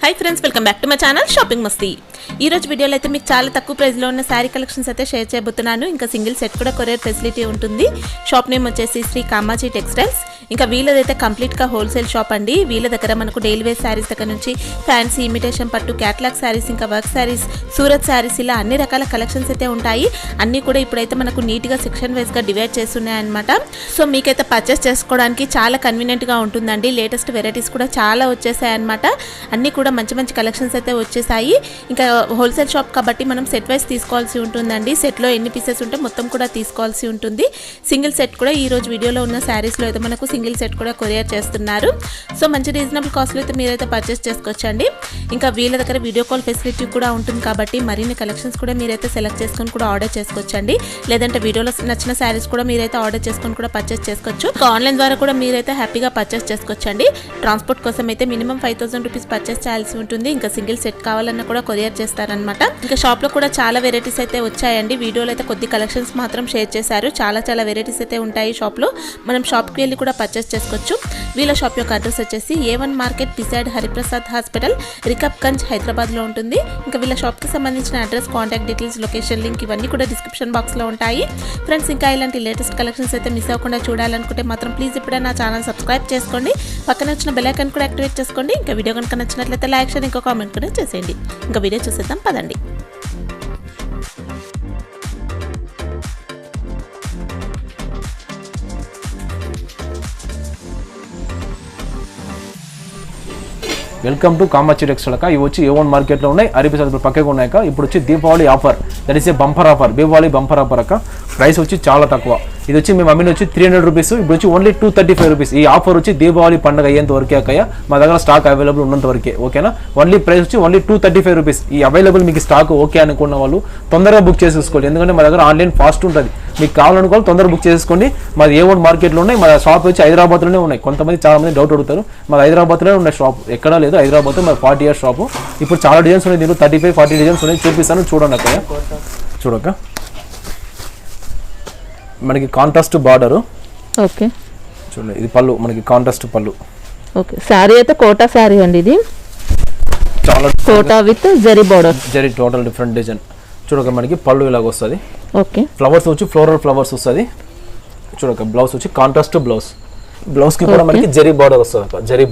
High friends welcome back to my channel shopping Masti. ఈ రోజు వీడియోలో అయితే మీకు చాలా తక్కువ ప్రైస్ లో ఉన్న సారీ కలెక్షన్స్ అయితే షేర్ చేయబోతున్నాను। ఇంకా సింగిల్ సెట్ కూడా కొరియర్ ఫెసిలిటీ ఉంటుంది। షాప్ నేమ్ వచ్చేసి శ్రీ కామాచి టెక్స్టైల్స్। ఇంకా వీళ్ళదైతే కంప్లీట్ గా హోల్సేల్ షాప్ అండి। వీళ్ళ దగ్గర మనకు డైలీ వేర్ సారీస్ దగ్గర నుంచి ఫ్యాన్సీ ఇమిటేషన్ పట్టు క్యాటలాగ్ సారీస్ ఇంకా వర్క్ సారీస్ సూరత్ సారీస్ ఇలా అన్ని రకాల కలెక్షన్స్ అయితే ఉంటాయి। అన్ని కూడా ఇప్పుడైతే మనకు నీట్ గా సెక్షన్ వైస్ గా డివైడ్ చేస్తున్నాయి అన్నమాట। సో మీకైతే పర్చేస్ చేసుకోవడానికి చాలా కన్వీనియంట్ గా ఉంటుందండి। లేటెస్ట్ వెరైటీస్ కూడా చాలా వచ్చేసాయి అన్నమాట। అన్ని కూడా మంచి మంచి కలెక్షన్స్ అయితే వచ్చేసాయి। ఇంకా హోల్సేల్ షాప్ కాబట్టి మనం సెట్ వైస్ తీసుకోవాల్సి ఉంటుందండి। సెట్ లో ఎన్ని పీసెస్ ఉంటే మొత్తం కూడా తీసుకోవాల్సి ఉంటుంది। సింగిల్ సెట్ కూడా ఈ రోజు వీడియోలో ఉన్న సారీస్ లో అయితే మనకు సింగిల్ సెట్ కూడా కొరియర్ చేస్తున్నారు। సో మంచి రీజనబుల్ కాస్ట్ లో అయితే మీరైతే పర్చేస్ చేసుకోవచ్చండి। ఇంకా వీళ్ళ దగ్గర వీడియో కాల్ ఫెసిలిటీ కూడా ఉంటుంది కాబట్టి మరిన్ని కలెక్షన్స్ కూడా మీరైతే సెలెక్ట్ చేసుకొని కూడా ఆర్డర్ చేసుకోవచ్చండి। లేదంటే వీడియోలో నచ్చిన సారీస్ కూడా మీరైతే ఆర్డర్ చేసుకొని కూడా పర్చేస్ చేసుకోవచ్చు। ఆన్లైన్ ద్వారా కూడా మీరైతే హ్యాపీగా పర్చేస్ చేసుకోవచ్చండి। ట్రాన్స్పోర్ట్ కోసం అయితే మినిమం 5000 రూపీస్ పర్చేస్ చేయాల్సి ఉంటుంది। ఇంకా సింగిల్ సెట్ కావాలన్నా కూడా కొరియర్ చేస్తారనమాట। ఇంకా షాప్ లో కూడా చాలా వెరైటీస్ అయితే వచ్చాయండి। వీడియోలో అయితే కొద్ది కలెక్షన్స్ మాత్రం షేర్ చేశారు। చాలా వెరైటీస్ అయితే ఉంటాయి షాప్ లో। మనం షాప్ కి వెళ్ళి కూడా పర్చేస్ చేసుకోవచ్చు। వీళ్ళ షాప్ యొక్క అడ్రస్ వచ్చేసి A1 market beside Hariprasad hospital Rikabganj Hyderabad లో ఉంటుంది। ఇంకా వీళ్ళ షాప్ కి సంబంధించిన address contact details location link ఇవన్నీ కూడా డిస్క్రిప్షన్ బాక్స్ లో ఉంటాయి ఫ్రెండ్స్। ఇంకా ఇలాంటి లేటెస్ట్ కలెక్షన్స్ అయితే మిస్ అవ్వకుండా చూడాలనుకుంటే మాత్రం ప్లీజ్ ఇప్పుడే నా ఛానల్ సబ్స్క్రైబ్ చేసుకోండి। పక్కన వచ్చిన బెల్ ఐకాన్ కూడా యాక్టివేట్ చేసుకోండి। ఇంకా వీడియో కనుక నచ్చినట్లయితే లైక్ షేర్ ఇంకా కామెంట్ కూడా చేసేయండి। ఇంకా వీడియో చూసేద్దాం పదండి। వెల్కమ్ టు కామాచి టెక్స్టైల్ అక్క। ఇవి వచ్చి A1 మార్కెట్లో ఉన్నాయి, హరిప్రసాద్ పక్కకు ఉన్నాయక। ఇప్పుడు వచ్చి Deepavali offer, that is a bumper offer, Deepavali bumper offer అక్క। ప్రైస్ వచ్చి చాలా తక్కువ। ఇది వచ్చి మేము అమ్మిన వచ్చి 300 రూపీస్, ఇప్పుడు వచ్చి ఓన్లీ 235 రూపీస్। ఈ ఆఫర్ వచ్చి దీపావళి పండుగ అయ్యేంత వరకే అక్కయ్య, మా దగ్గర స్టాక్ అవైలబుల్ ఉన్నంత వరకే, ఓకేనా। ఓన్లీ ప్రైస్ వచ్చి ఓన్లీ 235 రూపీస్। ఈ అవైలబుల్ మీకు స్టాక్ ఓకే అనుకున్న వాళ్ళు తొందరగా బుక్ చేసేసుకోండి, ఎందుకంటే మా దగ్గర ఆన్లైన్ ఫాస్ట్ ఉంటుంది। మీకు కావాలనుకోవాలి తొందరగా బుక్ చేసుకోండి। మాది A1 మార్కెట్లో ఉన్నాయి, మా షాప్ వచ్చి హైదరాబాద్లోనే ఉన్నాయి। కొంతమంది చాలా మంది డౌట్ అడుగుతారు, మాది హైదరాబాద్లోనే ఉన్న షాప్, ఎక్కడా లేదు హైదరాబాద్, మరి 40 ఇయర్స్ షాపు। ఇప్పుడు చాలా డిజైన్స్ ఉన్నాయి, దీంట్లో 35-40 డిజైన్స్ ఉన్నాయి, చూపిస్తాను చూడండి అక్కయ్య। చూడక మనకి కాంట్రాస్ట్ బార్డర్, ఓకే చూడండి ఇది పళ్ళు, మనకి కాంట్రాస్ట్ పళ్ళు। ఓకే సారీ అయితే కోటా సారీ అండి, ఇది చాలా Kota with zari border, zari total different design. చూడక మనకి పళ్ళు ఇలాగ వస్తుంది, ఓకే ఫ్లవర్స్ వచ్చి ఫ్లోరల్ ఫ్లవర్స్ వస్తుంది। చూడక బ్లౌజ్ వచ్చి కాంట్రాస్ట్ బ్లౌజ్, బ్లౌజ్ కి కూడా మనకి జరీ బార్డర్ వస్తుంది, జరీ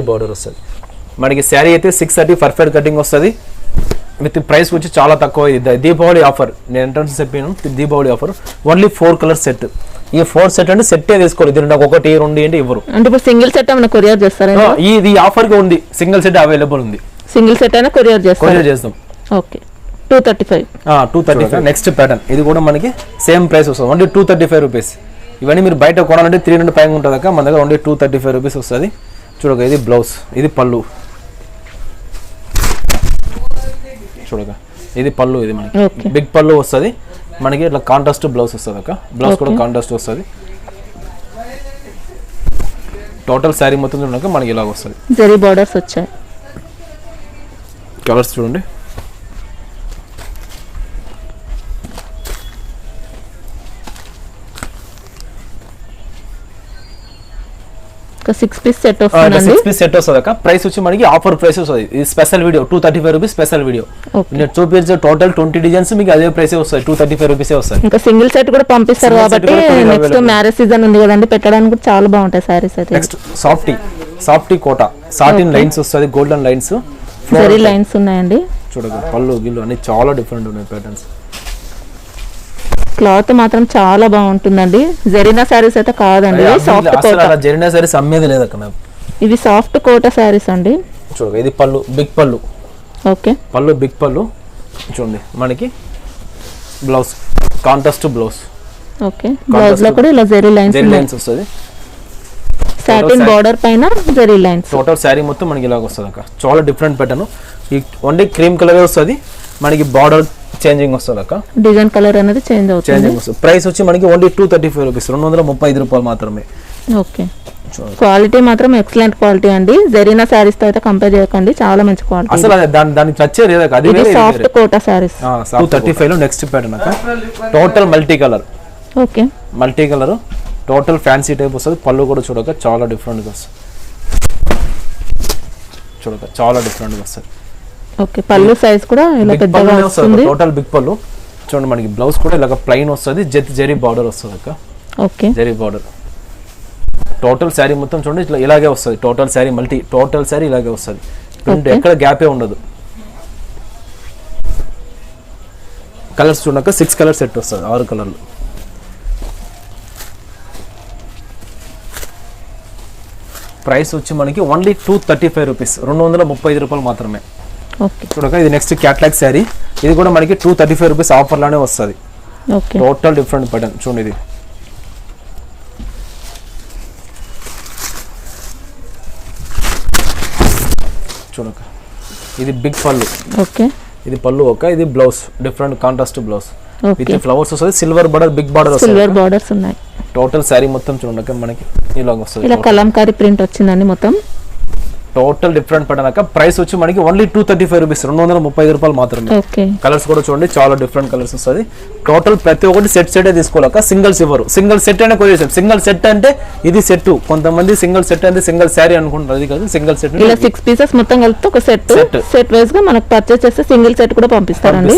బార్డర్ వస్తుంది మనకి। శారీ అయితే 630 పర్ఫెక్ట్ కటింగ్ వస్తుంది విత్ ప్రైస్ వచ్చి చాలా తక్కువ। ఇది దీపావళి ఆఫర్, నేను ఎంట్రన్స్ చెప్పాను Deepavali offer, only 4 colour set. ఈ 4 సెట్ అంటే సెట్టే తీసుకోవాలి, దీని నాకు 1, 2 అంటే ఇవ్వరు। అంటే ఇప్పుడు సింగిల్ సెట్ ఏమైనా కొరియర్ చేస్తారా? ఇది ఆఫర్ గా ఉంది, సింగిల్ సెట్ అవైలబుల్ ఉంది, సింగిల్ సెట్ అయినా కొరియర్ చేస్తాం। ఓకే 235 నెక్స్ట్ ప్యాటర్న్, ఇది కూడా మనకి సేమ్ ప్రైస్ వస్తుంది, ఓన్లీ 235 రూపీస్। ఇవన్నీ మీరు బయట కొనాలంటే 300 పైన ఉంటుంది అక్క, మన దగ్గర ఓన్లీ 235 రూపీస్ వస్తుంది। చూడక ఇది బ్లౌజ్, ఇది పళ్ళు, చూడక ఇది పళ్ళు, ఇది మనకి బిగ్ పళ్ళు వస్తుంది మనకి, ఇట్లా కాంట్రాస్ట్ బ్లౌజ్ వస్తుంది అక్క, బ్లౌజ్ కూడా కాంట్రాస్ట్ వస్తుంది। టోటల్ శారీ మొత్తం చూడక మనకి ఇలాగ వస్తుంది, జరీ బార్డర్స్ వచ్చాయి। కలర్స్ చూడండి, ఒక 6 పీస్ సెట్ వస్తుంది, 6 పీస్ సెట్ వస్తుంది అక్క। ప్రైస్ వచ్చి మనకి ఆఫర్ ప్రైస్ వస్తుంది, ఇది special video 235 rupees special video. నేను చూపించే టోటల్ 20 డిజైన్స్ మీకు అదే ప్రైస్ వస్తాయి, 235 రూపీస్ వస్తాయి। ఇంకా సింగిల్ సెట్ కూడా పంపిస్తారు కాబట్టి నెక్స్ట్ మ్యారేజ్ సీజన్ ఉంది కదండి, పెట్టడానికి కూడా చాలా బాగుంటాయి సారీస్ అయితే। Next softy Kota, satin lines వస్తుంది, గోల్డెన్ లైన్స్, జరీ లైన్స్ ఉన్నాయండి। చూడగా పళ్ళు గిల్లు అన్ని చాలా డిఫరెంట్ ఉన్నాయి ప్యాటర్న్స్। క్లాత్ మాత్రం చాలా బాగుంటుందండి, జరీనా సారీస్ అయితే కాదండి, సాఫ్ట్ కోటా, జరీనా సారీస్ అమ్మేది లేదు అక్క మేము, ఇవి సాఫ్ట్ కోటా సారీస్ అండి। చూడగా ఇది పళ్ళు, బిగ్ పళ్ళు, ఓకే పళ్ళు బిగ్ పళ్ళు। చూడండి మనకి blouse contrast blouse, okay blouse లో కూడా ఇలా జరీ లైన్స్ వస్తుంది, సాటిన్ బార్డర్ పైన జరీ లైన్స్। టోటల్ శారీ మొత్తం మనకి ఇలాగ వస్తుంది అక్క, చాలా డిఫరెంట్ ప్యాటర్న్। ఈ ఓన్లీ క్రీమ్ కలర్ వస్తుంది మనకి, బార్డర్ చేంజింగ్ వస్తుంది అక్క, డిజైన్ కలర్ అనేది చేంజ్ అవుతుంది। ప్రైస్ వచ్చి మనకి ఓన్లీ 235 రూపీస్, 235 రూపాయలు మాత్రమే। ఓకే క్వాలిటీ మాత్రం ఎక్సలెంట్ క్వాలిటీ అండి, జరీనా సారీస్ తో అయితే కంపేర్ చేయకండి, చాలా మంచి క్వాలిటీ అసలు దానికి నచ్చేది లేదు అక్క, అది సాఫ్ట్ కోటా సారీస్। 235 లో నెక్స్ట్ ప్యాటర్న్ అక్క, total multi colour, okay multi colour total fancy type వస్తుంది, పళ్ళు కూడా చూడక చాలా డిఫరెంట్ గా వస్తుంది। చూడక చాలా డిఫరెంట్గా వస్తుంది. ఓకే, పళ్ళు సైజ్ కూడా ఇలా పెద్దగా వస్తుంది. టోటల్ బిగ్ పళ్ళు చూడండి. మనకి బ్లౌజ్ కూడా ఇలాగ ప్లెయిన్ వస్తుంది, జరీ బార్డర్ వస్తుంది అక్క. Okay, zari border. Total sari మొత్తం చూడండి ఇట్లా ఇలాగే వస్తుంది. టోటల్ శారీ టోటల్ శారీ ఇలాగే వస్తుంది. ప్రింట్ ఎక్కడ గ్యాపే ఉండదు. కలర్స్ చూడక 6 కలర్ సెట్ వస్తుంది, 6 కలర్లు. ప్రైస్ వచ్చి మనకి ఓన్లీ 235 రూపీస్, 235 రూపాయలు మాత్రమే. ఓకే, చూడక ఇది నెక్స్ట్ క్యాట్లాగ్ శారీ. ఇది కూడా మనకి 235 రూపీస్ ఆఫర్ లానే వస్తుంది. ఓకే, టోటల్ డిఫరెంట్ ప్యాటర్న్ చూడండి. ఇది చూడక ఇది బిగ్ పళ్ళు. ఓకే, ఇది పళ్ళు ఇది blouse different contrast blouse okay. With flowers వస్తుంది. సిల్వర్ బార్డర్, బిగ్ బార్డర్ వస్తుంది. సిల్వర్ బార్డర్స్ ఉన్నాయి. టోటల్ శారీ మొత్తం చూడండి మనకి ఇలాగ వస్తుంది. ఇలా కలంకారీ ప్రింట్ వచ్చిందండి మొత్తం. Total different pattern. ప్రైస్ వచ్చి మనకి ఓన్లీ 235 రూపీస్, 235 రూపాయలు మాత్రమే. ఓకే, కలర్స్ కూడా చూడండి చాలా డిఫరెంట్ కలర్స్ వస్తుంది. టోటల్ ప్రతి ఒక్కటి సెట్ తీసుకోలేక సింగిల్స్ ఇవ్వరు. సింగిల్ సెట్ అయినా కొనేసాం. సింగిల్ సెట్ అంటే ఇది సెట్. కొంతమంది సింగిల్ సెట్ అంటే సింగిల్ శారీ అనుకుంటారు, అది కాదు సింగిల్ సెట్. ఇలా 6 పీసెస్ మొత్తం కలిపి ఒక సెట్ వైజ్ గా మనకు పర్చేస్ చేస్తే సింగిల్ సెట్ కూడా పంపిస్తారండి.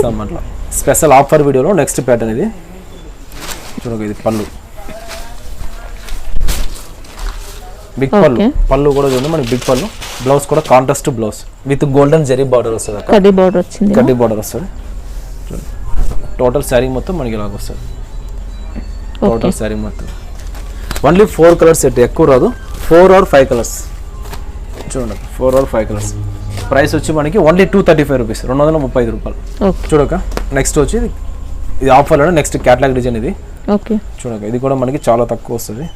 స్పెషల్ ఆఫర్ వీడియోలో నెక్స్ట్ ప్యాటర్న్ ఇది చూడండి. ఇది పళ్ళు, బిగ్ పళ్ళు. పళ్ళు కూడా చూడండి మనకి బిగ్ పళ్ళు. బ్లౌజ్ కూడా contrast blouse with golden zari border వస్తుంది. కడ్డీ బార్డర్ వచ్చింది. కడ్డీ బార్డర్ వస్తుంది. టోటల్ శారీ మొత్తం మనకి ఇలాగ వస్తుంది. టోటల్ శారీ మొత్తం ఓన్లీ 4 కలర్స్ సెట్, ఎక్కువ రాదు. 4 or 5 కలర్స్ చూడండి. 4 or 5 కలర్స్. ప్రైస్ వచ్చి మనకి ఓన్లీ 235 రూపీస్, 235 రూపాయలు. చూడక నెక్స్ట్ వచ్చి ఇది ఆఫర్లో నెక్స్ట్ క్యాటలాగ్ డిజైన్ ఇది. ఓకే, చూడక ఇది కూడా మనకి చాలా తక్కువ వస్తుంది.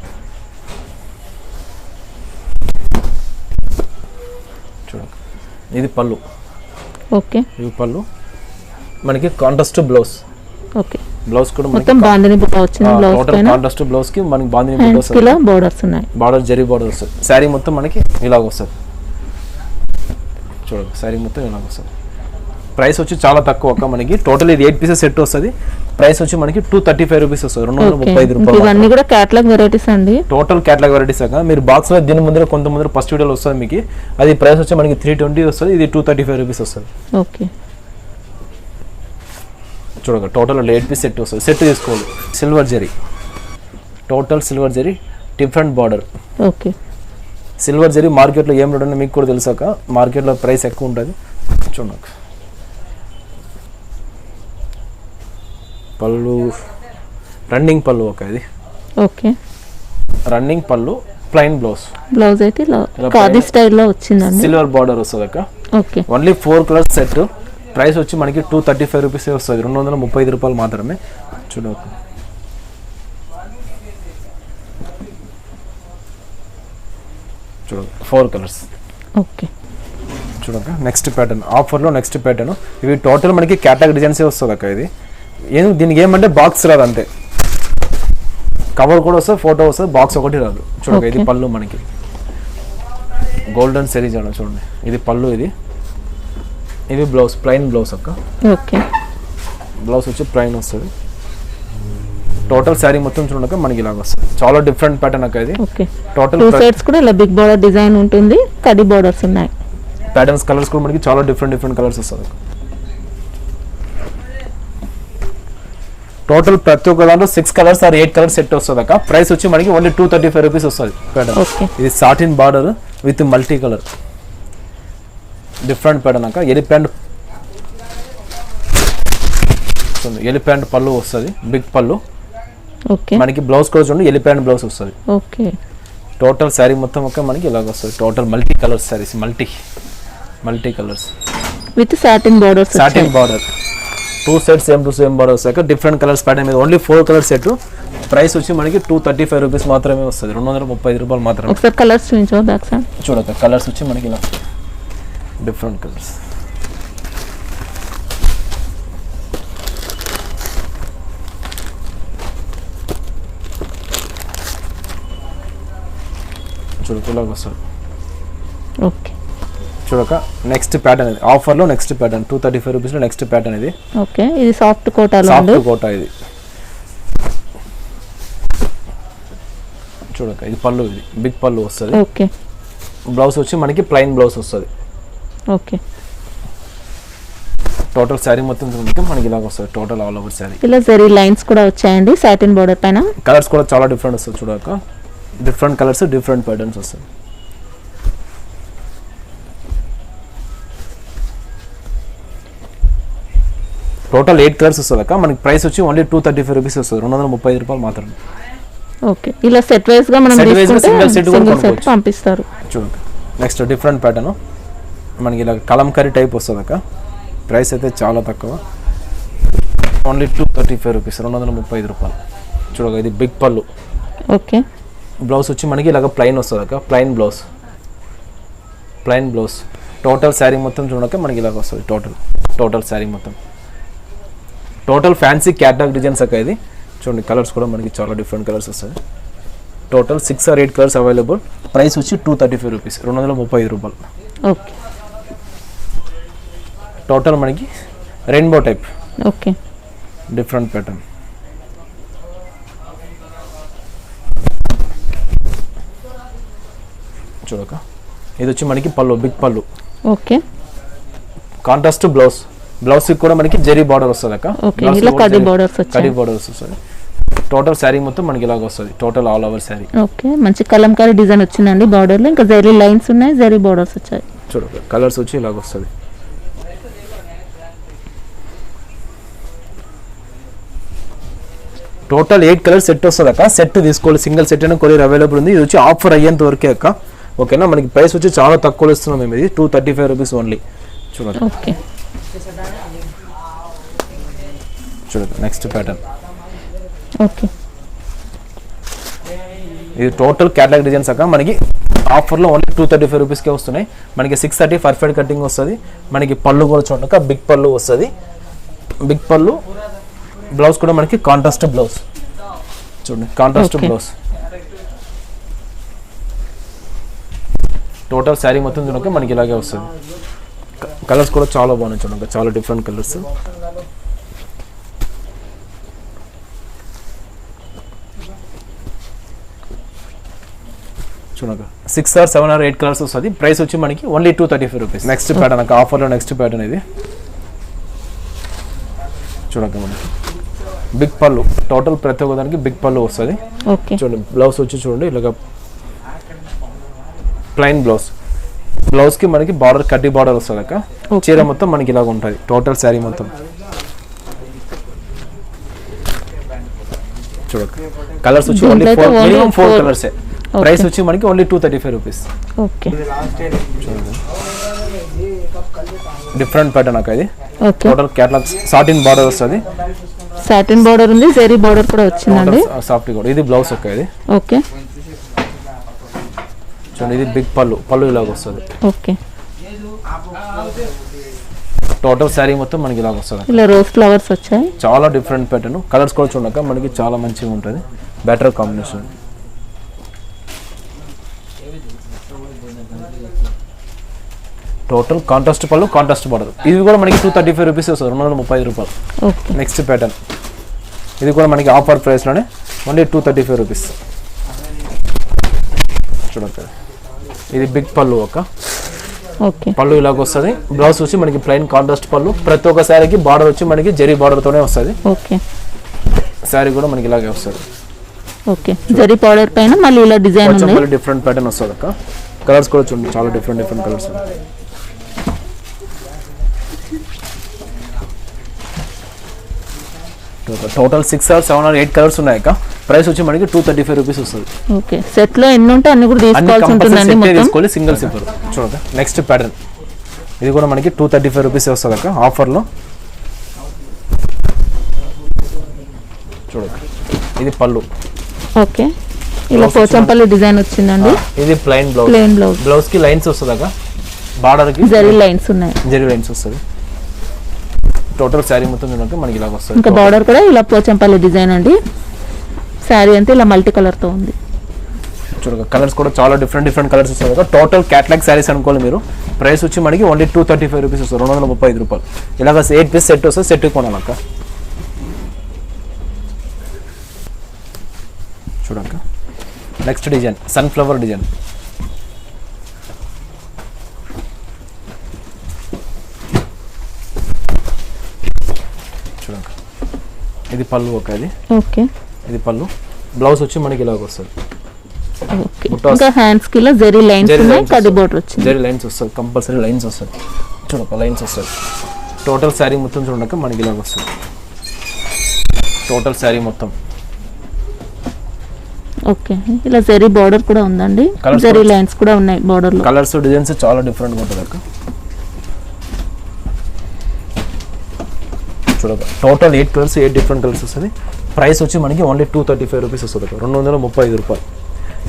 ఇది పళ్ళు. ఓకే, ఇది పళ్ళు మనకి కాంట్రాస్ట్ బ్లౌజ్. ఓకే, బ్లౌజ్ కూడా మొత్తం బాందిని బుట్ట వచ్చింది. బ్లౌజ్ టోటల్ కాంట్రాస్ట్ బ్లౌజ్ కి మనకి బాందిని బుట్ట వస్తుంది. ఇలా బోర్డర్స్ ఉన్నాయి. బార్డర్ జరీ బార్డర్ వస్తుంది. శారీ మొత్తం మనకి ఇలాగ వస్తుంది. చూడండి శారీ మొత్తం ఇలాగ వస్తుంది. ప్రైస్ వచ్చి చాలా తక్కువ అక్క. మనకి టోటల్ ఇది 8 పీసెస్ సెట్ వస్తుంది. ప్రైస్ వచ్చి మనకి 235 రూపీస్ వస్తుంది, 235 రూపాయలు. ఇవన్నీ కూడా క్యాటలాగ్ వెరైటీస్ అండి. టోటల్ క్యాటలాగ్ వెరైటీస్ అక్క. మీరు బాక్స్ లో దీని ముందర కొంత ముందర ఫస్ట్ వీడియోలో వస్తుంది మీకు. అది ప్రైస్ వచ్చి మనకి 320 వస్తుంది. ఇది 235 రూపీస్ వస్తుంది. ఓకే, చూడక టోటల్ 8 పీస్ సెట్ వస్తుంది. సెట్ తీసుకోవాలి. Silver zari, total silver zari, different border. Okay, silver zari మార్కెట్లో ఏం రేట్ మీకు కూడా తెలుసాక. మార్కెట్లో ప్రైస్ ఎక్కువ ఉంటుంది. చూడక పళ్ళు రన్నింగ్ పళ్ళు ఇది. ఓకే, రన్నింగ్ పళ్ళు, ప్లెయిన్ బ్లౌజ్. బ్లౌజ్ అయితే ఖాదీ స్టైల్లో వచ్చిందండి. సిల్వర్ బార్డర్ వస్తుంది అక్క. Okay, only 4 colours set. Price వచ్చి మనకి 235 రూపీస్ వస్తుంది, 235 రూపాయలు మాత్రమే. చూడక చూడక 4 కలర్స్. ఓకే, చూడక నెక్స్ట్ ప్యాటర్న్ ఆఫర్లో నెక్స్ట్ ప్యాటర్న్. ఇవి టోటల్ మనకి క్యాటలాగ్ డిజైన్సే వస్తుంది అక్క. ఇది దీనికి ఏమంటే బాక్స్ రాదు అంతే. కవర్ కూడా వస్తుంది, ఫోటో వస్తుంది, బాక్స్ ఒకటి రాదు. చూడక ఇది పళ్ళు మనకి గోల్డెన్ సెరీస్ చూడండి. ఇది పళ్ళు. ఇది బ్లౌజ్, ప్లెయిన్ బ్లౌజ్ అక్క. ఓకే, బ్లౌజ్ వచ్చి ప్లెయిన్ వస్తుంది. టోటల్ శారీ మొత్తం చూడక మనకి ఇలాగ వస్తుంది. చాలా డిఫరెంట్ ప్యాటర్న్ అక్క ఇది. ఓకే, టోటల్ 2 సైడ్స్ కూడా ఇలా బిగ్ బార్డర్ డిజైన్ ఉంటుంది. కడ్డీ బార్డర్స్ ఉన్నాయి. ప్యాటర్న్స్ కలర్స్ కూడా మనకి చాలా డిఫరెంట్ కలర్స్ వస్తుంది. టోటల్ ప్రతి ఒక్క దాంట్లో 6 కలర్స్ ఆర్ 8 కలర్స్ సెట్ వస్తుంది అక్క. ప్రైస్ వచ్చి మనకి ఓన్లీ 235 రూపీస్ వస్తుంది. ఇది satin border with multi colour different pattern అక్క. ఎలిఫెంట్ పళ్ళు వస్తుంది, బిగ్ పళ్ళు. ఓకే, మనకి బ్లౌజ్ కూడా చూడండి ఎలిఫెంట్ బ్లౌజ్ వస్తుంది. ఓకే, టోటల్ శారీ మొత్తం అక్క మనకి ఇలాగ వస్తుంది. Total multi colours saris, multi colours with satin borders. Satin border 2 sides same border వస్తాయి. డిఫరెంట్ కలర్స్ ప్యాటర్న్ మీద ఓన్లీ 4 కలర్ సెట్. ప్రైస్ వచ్చి మనకి 235 రూపీస్ మాత్రమే వస్తుంది, 235 రూపాయలు మాత్రమే. ఒకసారి కలర్స్ చూపించు బ్యాక్ సైడ్. చూడక కలర్స్ వచ్చి మనకి ఇలా డిఫరెంట్ కలర్స్. చూడక ఇలాగ వస్తుంది. ఓకే, చూడక నెక్స్ట్ ప్యాటర్న్ ఇది ఆఫర్లో నెక్స్ట్ ప్యాటర్న్ 235 రూపీస్లో నెక్స్ట్ ప్యాటర్న్ ఇది. ఓకే, ఇది సాఫ్ట్ కోటాలో సాఫ్ట్ కోటా ఇది. చూడక ఇది పళ్ళు. ఇది బిగ్ పళ్ళు వస్తుంది. ఓకే, బ్లౌజ్ వచ్చి మనకి ప్లెయిన్ బ్లౌజ్ వస్తుంది. ఓకే. టోటల్ శారీ మొత్తం చూడండి మనకి ఇలాగ వస్తుంది, టోటల్ ఆల్ ఓవర్ శారీ. ఇలా జరీ లైన్స్ కూడా వచ్చాయండి సాటిన్ బోర్డర్ పైన. కలర్స్ కూడా చాలా డిఫరెంట్ వస్తుంది చూడక, డిఫరెంట్ కలర్స్ డిఫరెంట్ ప్యాటర్న్స్ వస్తాయి. టోటల్ 8 కలర్స్ వస్తుంది అక్క. మనకి ప్రైస్ వచ్చి ఓన్లీ 235 రూపీస్ వస్తుంది, 235 రూపాయలు మాత్రమే. ఓకే. ఇలా సెట్ వైజ్ గా మనం Set wise గా తీసుకుంటే single set కూడా సింగిల్ సెట్ కొనుక్కోవచ్చు. పంపిస్తారు. చూడండి నెక్స్ట్ డిఫరెంట్ ప్యాటర్న్ మనకి ఇలా కలంకరీ టైప్ వస్తుంది అక్క. ప్రైస్ అయితే చాలా తక్కువ, ఓన్లీ 235 రూపీస్, 235 రూపాయలు. చూడగా ఇది బిగ్ పళ్ళు. ఓకే. బ్లౌజ్ వచ్చి మనకి ఇలాగ ప్లెయిన్ వస్తుంది అక్క, ప్లెయిన్ బ్లౌజ్. టోటల్ శారీ మొత్తం చూడక మనకి ఇలాగ వస్తుంది, టోటల్ శారీ మొత్తం. టోటల్ ఫ్యాన్సీ క్యాటలాగ్ డిజైన్స్ అక్క ఇది. చూడండి కలర్స్ కూడా మనకి చాలా డిఫరెంట్ కలర్స్ వస్తాయి. Total 6 or 8 colours available. Price వచ్చి 235 రూపీస్, 235 రూపాయలు. ఓకే. టోటల్ మనకి rainbow type, okay. Different pattern. చూడక ఇది వచ్చి మనకి పళ్ళు, బిగ్ పళ్ళు. ఓకే. కాంట్రాస్ట్ బ్లౌజ్ కి కూడా మనకి జరీ బార్డర్ వస్తుంది అక్క. ఓకే. ఇలా కడి బోర్డర్స్ వచ్చాయి. కడి బోర్డర్స్ వస్తుంది. టోటల్ శారీ మొత్తం మనకి ఇలాగ వస్తుంది, total all over sari. Okay. మంచి కలంకారీ డిజైన్ వచ్చిందండి బార్డర్ లో. ఇంకా జరీ లైన్స్ ఉన్నాయి, జరీ బోర్డర్స్ వచ్చాయి. చూడక కలర్స్ వచ్చి ఇలాగ వస్తుంది. టోటల్ 8 కలర్స్ సెట్ వస్తుంది అక్క. సెట్ తీసుకోవాలి, సింగిల్ సెట్ అయినా కొరియర్ అవైలబుల్ ఉంది. ఇది వచ్చి ఆఫర్ అయ్యేంత వరకే అక్క. ఓకేనా, మనకి ప్రైస్ వచ్చి చాలా తక్కువ ఇస్తున్నాం మేము. ఇది 235 రూపీస్ ఓన్లీ. చూడండి. ఓకే. చూడండి నెక్స్ట్ ప్యాటర్న్. ఓకే. ఇది టోటల్ క్యాటలాగ్ డిజైన్స్ అక్క. మనకి ఆఫర్లో ఓన్లీ 235 రూపీస్కే వస్తున్నాయి. మనకి 630 పర్ఫెక్ట్ కటింగ్ వస్తుంది. మనకి పళ్ళు కూడా చూడక బిగ్ పళ్ళు వస్తుంది. బిగ్ పళ్ళు బ్లౌజ్ కూడా మనకి కాంట్రాస్ట్ బ్లౌజ్. చూడండి కాంట్రాస్ట్ బ్లౌజ్. టోటల్ శారీ మొత్తం చూడక మనకి ఇలాగే వస్తుంది. కలర్స్ కూడా చాలా బాగున్నాయి చూడక, చాలా డిఫరెంట్ కలర్స్. చూడక 6 or 7 or 8 కలర్స్ వస్తుంది. ప్రైస్ వచ్చి మనకి ఓన్లీ 235 రూపీస్. నెక్స్ట్ ప్యాటర్న్ అక్క, ఆఫర్లో నెక్స్ట్ ప్యాటర్న్ ఇది. చూడక మనకి బిగ్ పళ్ళు, టోటల్ ప్రతి ఒక్క దానికి బిగ్ పళ్ళు వస్తుంది. ఓకే. చూడండి బ్లౌజ్ వచ్చి చూడండి ఇలాగ ప్లెయిన్ బ్లౌజ్ కి మనకి బార్డర్, కడ్డీ బార్డర్ వస్తుంది అక్క. చీర మొత్తం మనకి ఇలాగ ఉంటుంది, టోటల్ శారీ మొత్తం. చూడక కలర్స్ వచ్చి ఓన్లీ మినిమం 4 కలర్స్. ప్రైస్ వచ్చి మనకి only 235 rupees. Okay. Different pattern అక్క ఇది. Okay. Total catalogue satin border వస్తుంది. సాటిన్ బోర్డర్ ఉంది, జరీ బోర్డర్ కూడా వచ్చిందండి. సాఫ్ట్ కూడా. ఇది బ్లౌజ్ అక్క ఇది. ఓకే. చూడండి ఇది బిగ్ పళ్ళు ఇలాగ వస్తుంది. ఓకే. టోటల్ శారీ మొత్తం మనకి ఇలాగ వస్తుంది. ఇలా రోజ్ ఫ్లవర్స్ వచ్చాయి. చాలా డిఫరెంట్ ప్యాటర్న్. కలర్స్ కూడా చూడక మనకి చాలా మంచిగా ఉంటుంది, బెటర్ కాంబినేషన్. టోటల్ కాంట్రాస్ట్ పళ్ళు, కాంట్రాస్ట్ బార్డర్. ఇది కూడా మనకి 235 రూపీస్ వస్తుంది, 230 రూపాయలు. ఓకే. నెక్స్ట్ ప్యాటర్న్ ఇది కూడా మనకి ఆఫర్ ప్రైస్లోనే ఓన్లీ 235 రూపీస్. చూడండి ఇది బిగ్ పళ్ళు ఒక. ఓకే. పళ్ళు ఇలాగ వస్తుంది. బ్లౌజ్ వచ్చి మనకి ప్లెయిన్ కాంట్రాస్ట్ పళ్ళు. ప్రతి ఒక్క శారీకి బార్డర్ వచ్చి మనకి జరీ బార్డర్తోనే వస్తుంది. ఓకే. శారీ కూడా మనకి ఇలాగే వస్తుంది. ఓకే. జరీ పౌడర్ పైన మళ్ళీ ఇలా డిజైన్ ఉంది. మళ్ళీ డిఫరెంట్ ప్యాటర్న్ వస్తుంది అక్క. కలర్స్ కూడా చూడండి చాలా different colours. Total 6 or 7 or 8 colours ఉన్నాయి అక్క. ప్రైస్ వచ్చి మనకి 235 రూపీస్ వస్తుంది. ఓకే. సెట్ లో ఎన్ని ఉంటే అన్ని కూడా తీసుకోవాల్సి ఉంటుందండి మొత్తం. తీసుకోవాలి, సింగిల్ సిప్పర్. చూడండి నెక్స్ట్ ప్యాటర్న్ ఇది కూడా మనకి 235 రూపీస్ వస్తుంది అక్క ఆఫర్లో. చూడండి ఇది పళ్ళు. ఓకే. ఇలా పోచంపల్లి డిజైన్ వచ్చిందండి. ఇది ప్లెయిన్ బ్లౌజ్ కి లైన్స్ వస్తుంది అక్క. బార్డర్ కి జరీ లైన్స్ ఉన్నాయి, జరీ లైన్స్ వస్తుంది. టోటల్ శారీ మొత్తం చూడండి మనకి ఇలా వస్తుంది. ఇంకా బార్డర్ కూడా ఇలా పోచంపల్లి డిజైన్ అండి. శారీ అంతా ఇలా మల్టీ కలర్ తో ఉంది. చూడగా కలర్స్ కూడా చాలా డిఫరెంట్ కలర్స్ వస్తుంది. టోటల్ క్యాటలాగ్ శారీస్ అనుకోవాలి మీరు. ప్రైస్ వచ్చి మనకి ఓన్లీ 235 రూపీస్ వస్తుంది, 235 రూపాయలు. ఇలాగ 8 పీస్ సెట్ వస్తుంది. సెట్ కొనాలక్క. చూడక్క నెక్స్ట్ డిజైన్ సన్ఫ్లవర్ డిజైన్. ఇది పళ్ళు ఒక ఇది ఓకే ఇది పళ్ళు. బ్లౌజ్ వచ్చి మనకి ఇలాగ వస్తుంది. ఓకే ఇంకా హ్యాండ్స్ కి ఇలా జరీ లైన్స్ ఉన్నాయి, కడి బోర్డర్ వచ్చింది. జరీ లైన్స్ వస్తుంది, కంపల్సరీ లైన్స్ వస్తుంది. చూడక లైన్స్ వస్తుంది. టోటల్ శారీ మొత్తం చూడక మనకి ఇలాగ వస్తుంది. టోటల్ శారీ మొత్తం ఓకే ఇలా జరీ బోర్డర్ కూడా ఉందండి, జరీ లైన్స్ కూడా ఉన్నాయి బోర్డర్ లో. కలర్స్ డిజైన్స్ చాలా డిఫరెంట్ గా ఉంటుంది అక్క. చూడక టోటల్ 8 కలర్స్, 8 డిఫరెంట్ కలర్స్ వస్తుంది. ప్రైస్ వచ్చి మనకి ఓన్లీ 235 రూపీస్ వస్తుంది అక్క, 235 రూపాయలు.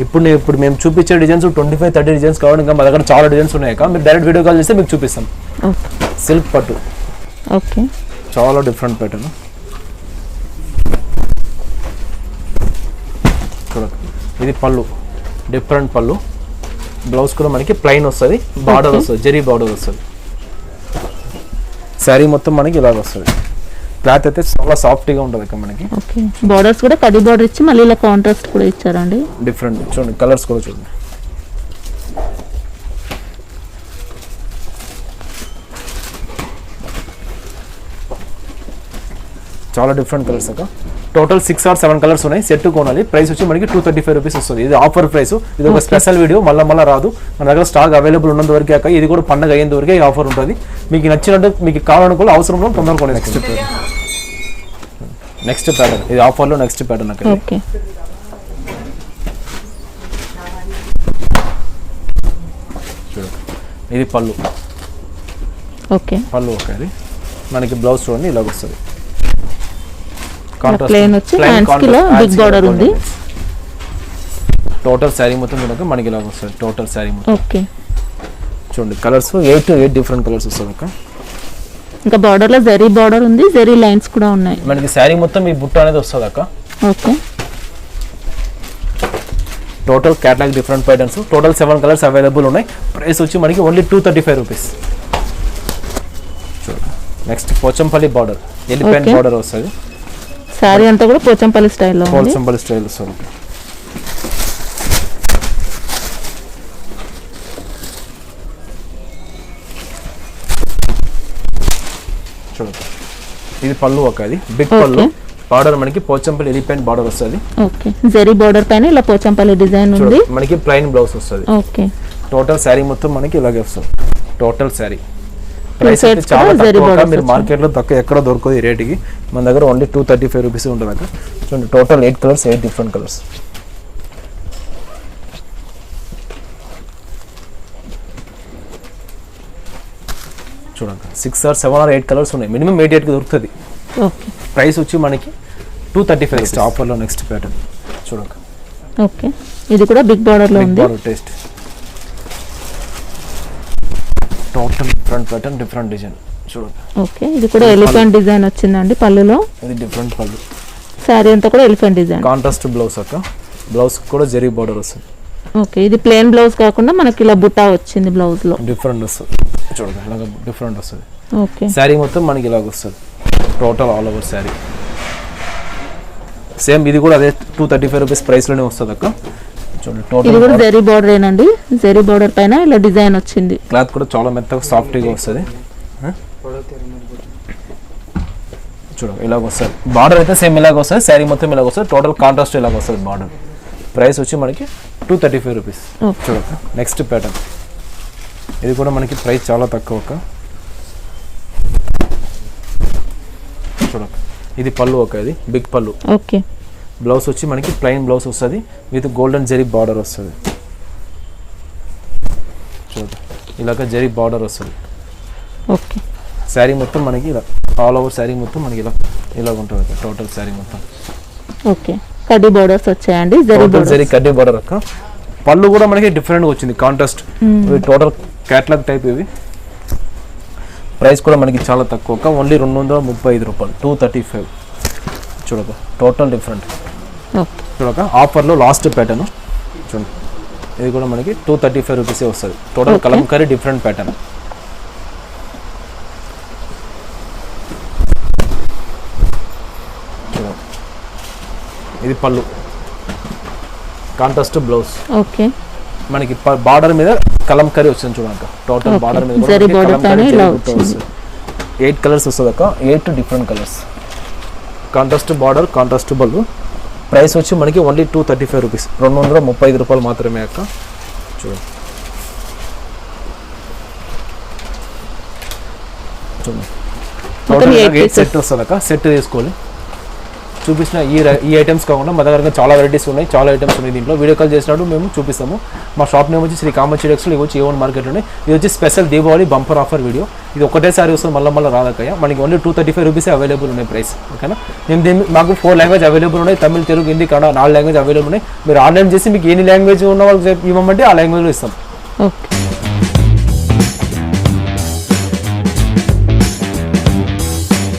ఇప్పుడు మేము చూపించే డిజైన్స్ 25-30 డిజైన్స్ కావాలి. ఇంకా మా దగ్గర చాలా డిజైన్స్ ఉన్నాయి అక్క. మీరు డైరెక్ట్ వీడియో కాల్ చేస్తే మీకు చూపిస్తాం. సిల్క్ పట్టు ఓకే చాలా డిఫరెంట్ ప్యాటర్న్. చూడక ఇది పళ్ళు, డిఫరెంట్ పళ్ళు. బ్లౌజ్ కూడా మనకి ప్లెయిన్ వస్తుంది, బార్డర్ వస్తుంది, జరీ బార్డర్ వస్తుంది. శారీ మొత్తం మనకి ఇలాగ వస్తుంది. క్లాత్ అయితే చాలా సాఫ్ట్గా ఉంటుంది అక్క మనకి. ఓకే బార్డర్స్ కూడా కడి బార్డర్ ఇచ్చి మళ్ళీ ఇలా కాంట్రాస్ట్ కూడా ఇచ్చారండి. డిఫరెంట్ చూడండి, కలర్స్ కూడా చూడండి. చాలా డిఫరెంట్ కలర్స్ అక్క. టోటల్ 6 or 7 కలర్స్ ఉన్నాయి. సెట్ కొనాలి. ప్రైస్ వచ్చి మనకి 235 రూపీస్ వస్తుంది. ఇది ఆఫర్ ప్రైస్. ఇది ఒక స్పెషల్ వీడియో, మళ్ళీ రాదు. మన దగ్గర స్టాక్ అవైలబుల్ ఉన్నంత వరకే అక్క. ఇది కూడా పండగ అయ్యేంత వరకే ఈ ఆఫర్ ఉంటుంది. మీకు నచ్చినట్టు మీకు కావాలనుకో అవసరంలో తొందరగా కొనండి. నెక్స్ట్ ప్యాటర్న్ ఇది ఆఫర్లో నెక్స్ట్ ప్యాటర్న్ అక్క. ఓకే చూడండి ఇది పళ్ళు. ఓకే పళ్ళు ఒక ఇది మనకి. బ్లౌజ్ చూడండి ఇలాగ వస్తుంది. ప్లెయిన్ వచ్చి హ్యాండ్స్ కి లో బిగ్ బార్డర్ ఉంది. టోటల్ శారీ మొత్తం చూడక మనకి ఇలాగ వస్తుంది. టోటల్ శారీ మొత్తం ఓకే చూడండి. కలర్స్ 8 to 8 డిఫరెంట్ కలర్స్ వస్తుంది అక్క. ఇంకా బార్డర్ లో జరీ బార్డర్ ఉంది, జరీ లైన్స్ కూడా ఉన్నాయి. మనకి శారీ మొత్తం ఈ బుట్ట అనేది వస్తుంది అక్క. Okay total catalogue different patterns. Total 7 colours available ఉన్నాయి. ప్రైస్ వచ్చి మనకి ఓన్లీ 235 రూపీస్. చూడండి next Pochampally border, elephant border వస్తుంది. శారీ అంతా కూడా పోచంపల్లి స్టైల్లో ఉంది. పోచంపల్లి స్టైల్ వస్తుంది. చూడండి ఇది పళ్ళు ఒక ఇది బిగ్ పళ్ళు. బార్డర్ మనకి పోచంపల్లి ఎలిఫెంట్ బార్డర్ వస్తుంది. ఓకే జరీ బార్డర్ పైన ఇలా పోచంపల్లి డిజైన్ ఉంది. మనకి ప్లెయిన్ బ్లౌజ్ వస్తుంది. ఓకే టోటల్ శారీ మొత్తం మనకి ఇలాగే వస్తుంది. టోటల్ శారీ ప్రైస్ అయితే చాలా తక్కువ. మీరు మార్కెట్లో తక్కువ ఎక్కడ దొరకదు ఈ రేటుకి. మన దగ్గర ఓన్లీ 235 రూపీస్ ఉంటుంది అక్క. చూడండి టోటల్ 8 కలర్స్, 8 డిఫరెంట్ కలర్స్. చూడండి 6 or 7 or 8 కలర్స్ ఉన్నాయి. మినిమం 88కి దొరుకుతుంది. ఓకే ప్రైస్ వచ్చి మనకి 235 రూపీస్. ఆఫర్లో నెక్స్ట్ ప్యాటర్న్ చూడండి. ఓకే ఇది కూడా బిగ్ బార్డర్ లో ఉంది. Taste total different pattern, different design చూడండి. ఓకే ఇది కూడా ఎలిఫెంట్ డిజైన్ వచ్చిందండి పళ్ళులో. ఇది డిఫరెంట్ పళ్ళు. శారీ అంతా కూడా ఎలిఫెంట్ డిజైన్. కాంట్రాస్ట్ బ్లౌజ్ అక్క. బ్లౌజ్ కూడా జరీ బార్డర్ వస్తుంది. ఓకే ఇది ప్లెయిన్ బ్లౌజ్ కాకుండా మనకి ఇలా బుట్టా వచ్చింది బ్లౌజ్ లో. డిఫరెంట్ వస్తుంది చూడండి, ఇలాగ డిఫరెంట్ వస్తుంది. ఓకే శారీ మొత్తం మనకి ఇలాగ వస్తుంది. Total all over sari same. ఇది కూడా అదే 235 రూపీస్ ప్రైస్ లోనే వస్తుంది అక్క. చూడండి ఇది టోటల్ కూడా జరీ బార్డర్ ఏనండి. జరీ బార్డర్ పైన ఇలా డిజైన్ వచ్చింది. క్లాత్ కూడా చాలా మెత్తగా సాఫ్ట్గా వస్తుంది. చూడండి ఇలాగ వస్తుంది. బార్డర్ అయితే సేమ్ ఇలాగ వస్తుంది. శారీ మొత్తం ఇలాగ వస్తుంది. టోటల్ కాంట్రాస్ట్ ఇలాగ వస్తుంది బార్డర్. ప్రైస్ వచ్చి మనకి 235 రూపీస్. చూడండి నెక్స్ట్ ప్యాటర్న్. ఇది కూడా మనకి ప్రైస్ చాలా తక్కువ అక్క. చూడండి ఇది పళ్ళు ఒక ఇది బిగ్ పళ్ళు. ఓకే బ్లౌజ్ వచ్చి మనకి ప్లెయిన్ బ్లౌజ్ వస్తుంది విత్ గోల్డెన్ జరీ బార్డర్ వస్తుంది. చూడండి ఇలాగ జరీ బార్డర్ వస్తుంది. ఓకే శారీ మొత్తం మనకి ఇలా ఆల్ ఓవర్ శారీ మొత్తం మనకి ఇలా ఉంటుంది టోటల్ శారీ మొత్తం. ఓకే కడ్డీ బోర్డర్స్ వచ్చాయండి. జరీ కడ్డీ బోర్డర్ అక్క. పళ్ళు కూడా మనకి డిఫరెంట్గా వచ్చింది కాంట్రాస్ట్. టోటల్ క్యాటలాగ్ టైప్ ఇవి. ప్రైస్ కూడా మనకి చాలా తక్కువ, ఓన్లీ 235 రూపాయలు, 235. చూడక టోటల్ డిఫరెంట్. చూడక ఆఫర్లో లాస్ట్ ప్యాటర్న్ చూడండి. ఇది కూడా మనకి 235 రూపీసే వస్తుంది. Total Kalamkari different pattern. ఇది పళ్ళు, కాంట్రాస్ట్ బ్లౌజ్. ఓకే మనకి బార్డర్ మీద కలంకారీ వచ్చింది చూడండి. టోటల్ బార్డర్ మీద 8 కలర్స్ వస్తుంది అక్క. 8 different colours. Contrast border, contrast bulb. Price వచ్చి మనకి ఓన్లీ 235 రూపీస్, 235 రూపాయలు మాత్రమే అక్క. చూడండి మొత్తం 8 8 సెట్ వస్తుంది అక్క. సెట్ తీసుకోవాలి. చూపించిన ఈ ఐటమ్స్ కాకుండా మా దగ్గర చాలా వెరైటీస్ ఉన్నాయి, చాలా ఐటమ్స్ ఉన్నాయి. దీంట్లో వీడియో కాల్ చేసినప్పుడు మేము చూపిస్తాము. మా షాప్ నేమ్ వచ్చి శ్రీ కామాక్షి టెక్స్టైల్. ఇవి వచ్చి A1 మార్కెట్లోనే. ఇది వచ్చి special Deepavali bumper offer video. ఇది ఒకటేసారి వస్తుంది, మళ్ళీ రాదక్కయ్య. మనకి ఓన్లీ 235 రూపీస్ అవైలబుల్ ఉన్నాయి ప్రైస్, ఓకేనా. మాకు 4 లాంగ్వేజ్ అవైలబుల్ ఉన్నాయి, తమిళ, తెలుగు, హిందీ, కన్నడ 4 లాంగ్వేజ్ అవైలబుల్ ఉన్నాయి. మీరు ఆన్లైన్ చేసి మీకు ఎన్ని లాంగ్వేజ్ ఉన్న వాళ్ళకి ఇవ్వమంటే ఆ లాంగ్వేజ్లో ఇస్తాం. ఓకే.